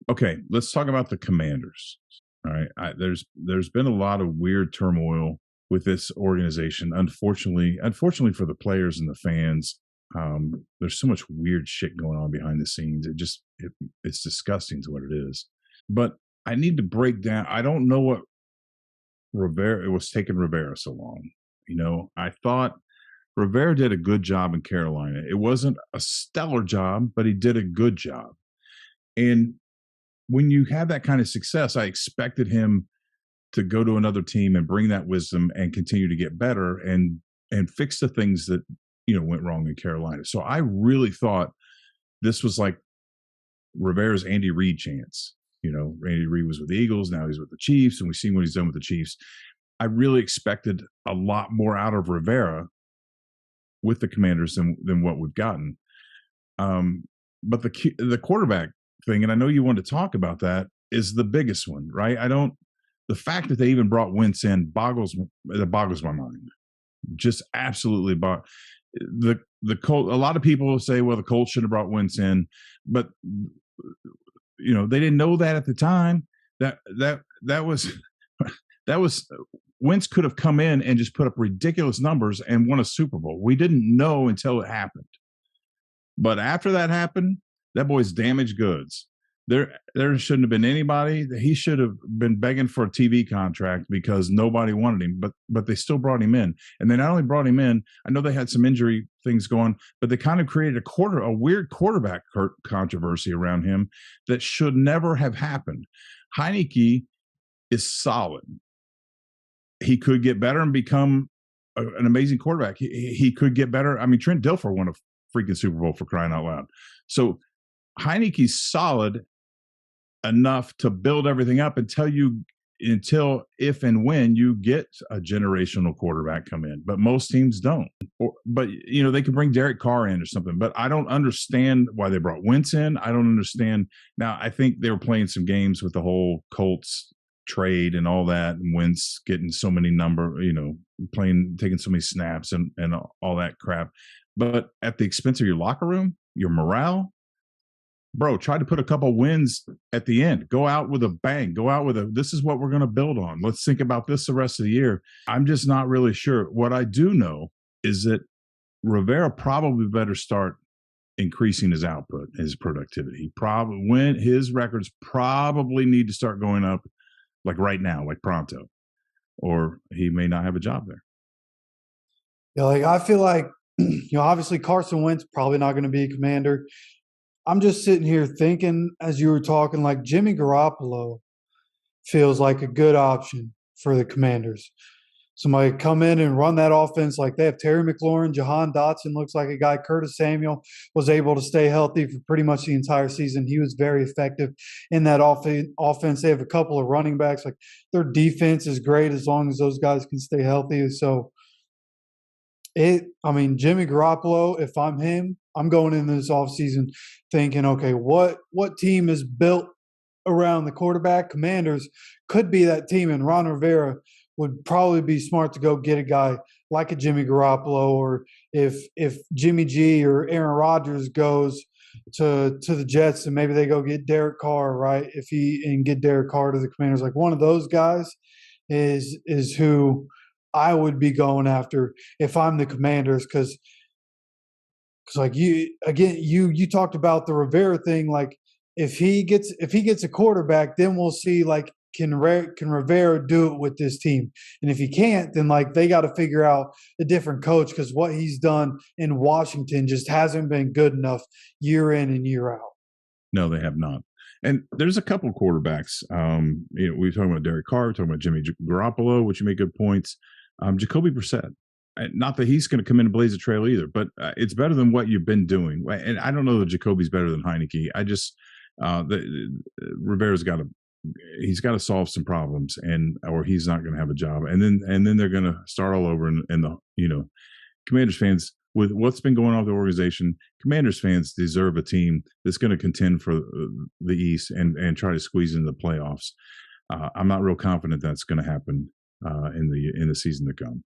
Okay, let's talk about the Commanders. All right, there's been a lot of weird turmoil with this organization. Unfortunately for the players and the fans, there's so much weird shit going on behind the scenes. It's disgusting to what it is. But I need to break down. I don't know what Rivera. It was taking Rivera so long. I thought Rivera did a good job in Carolina. It wasn't a stellar job, but he did a good job. And when you have that kind of success, I expected him to go to another team and bring that wisdom and continue to get better and fix the things that went wrong in Carolina. So I really thought this was like Rivera's Andy Reid chance. Andy Reid was with the Eagles, now he's with the Chiefs, and we've seen what he's done with the Chiefs. I really expected a lot more out of Rivera with the Commanders than what we've gotten. But the quarterback thing, and I know you want to talk about that, is the biggest one, right? The fact that they even brought Wentz in boggles my mind. Just absolutely the Colts. A lot of people say, well, the Colts should have brought Wentz in, but they didn't know that at the time. That was Wentz could have come in and just put up ridiculous numbers and won a Super Bowl. We didn't know until it happened. But after that happened, that boy's damaged goods. There shouldn't have been anybody. He should have been begging for a TV contract because nobody wanted him, but they still brought him in. And they not only brought him in, I know they had some injury things going, but they kind of created a weird quarterback controversy around him that should never have happened. Heineke is solid. He could get better and become an amazing quarterback. He could get better. I mean, Trent Dilfer won a freaking Super Bowl, for crying out loud. So Heineke's solid enough to build everything up until if and when you get a generational quarterback come in. But most teams don't. But they could bring Derek Carr in or something. But I don't understand why they brought Wentz in. I don't understand. Now, I think they were playing some games with the whole Colts trade and all that, and Wentz getting so many taking so many snaps and all that crap. But at the expense of your locker room, your morale, bro, try to put a couple wins at the end. Go out with a bang. Go out with this is what we're going to build on. Let's think about this the rest of the year. I'm just not really sure. What I do know is that Rivera probably better start increasing his output, his productivity. When his records probably need to start going up, like right now, like pronto, or he may not have a job there. Yeah, I feel like, obviously Carson Wentz probably not going to be a Commander. I'm just sitting here thinking, as you were talking, like Jimmy Garoppolo feels like a good option for the Commanders. Somebody come in and run that offense. Like they have Terry McLaurin, Jahan Dotson looks like a guy. Curtis Samuel was able to stay healthy for pretty much the entire season. He was very effective in that offense. They have a couple of running backs. Like their defense is great as long as those guys can stay healthy. So Jimmy Garoppolo, if I'm him, I'm going into this offseason thinking, okay, what team is built around the quarterback? Commanders could be that team, and Ron Rivera would probably be smart to go get a guy like a Jimmy Garoppolo, or if Jimmy G or Aaron Rodgers goes to the Jets, and maybe they go get Derek Carr, right? And get Derek Carr to the Commanders, like one of those guys is who I would be going after if I'm the Commanders, because like you talked about the Rivera thing. Like if he gets a quarterback, then we'll see like can Rivera do it with this team, and if he can't, then like they got to figure out a different coach, because what he's done in Washington just hasn't been good enough year in and year out. No, they have not. And there's a couple quarterbacks. We were talking about Derek Carr, talking about Jimmy Garoppolo, which you make good points. Jacoby Brissett. Not that he's going to come in and blaze a trail either, but it's better than what you've been doing. And I don't know that Jacoby's better than Heineke. I just Rivera's got to solve some problems, or he's not going to have a job. And then they're going to start all over. And the Commanders fans, with what's been going on with the organization, Commanders fans deserve a team that's going to contend for the East and try to squeeze into the playoffs. I'm not real confident that's going to happen in the season to come.